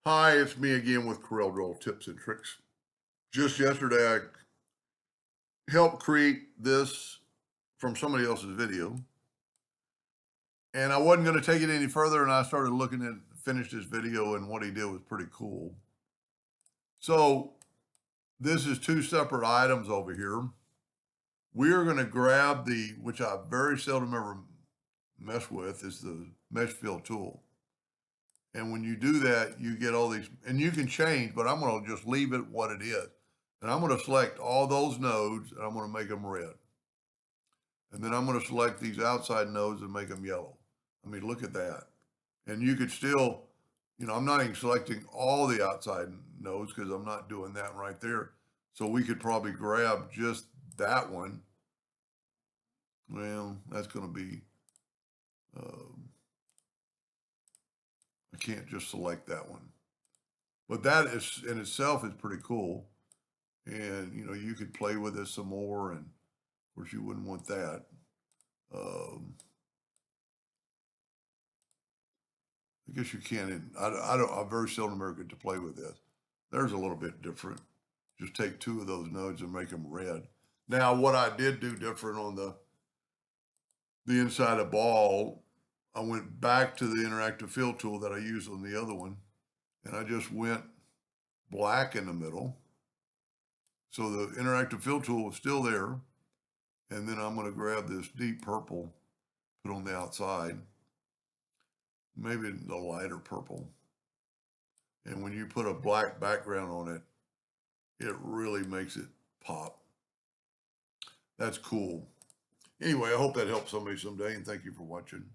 Hi, it's me again with Corel Draw Tips and Tricks. Just yesterday, I helped create this from somebody else's video, and I wasn't going to take it any further. And I started looking at finished his video, and what he did was pretty cool. So this is two separate items over here. We're going to grab which I very seldom ever mess with, is the mesh fill tool. And when you do that, you get all these, and you can change, but I'm going to just leave it what it is. And I'm going to select all those nodes and I'm going to make them red. And then I'm going to select these outside nodes and make them yellow. I mean, look at that. And you could still, I'm not even selecting all the outside nodes because I'm not doing that right there. So we could probably grab just that one. Well, that's going to be, I can't just select that one. But that is in itself is pretty cool. And, you could play with this some more. And of course you wouldn't want that. I guess you can. I very seldom ever get to play with this. There's a little bit different. Just take two of those nodes and make them red. Now, what I did do different on the inside of ball, I went back to the interactive fill tool that I used on the other one, and I just went black in the middle. So the interactive fill tool is still there. And then I'm going to grab this deep purple, put on the outside, maybe the lighter purple. And when you put a black background on it, it really makes it pop. That's cool. Anyway, I hope that helps somebody someday, and thank you for watching.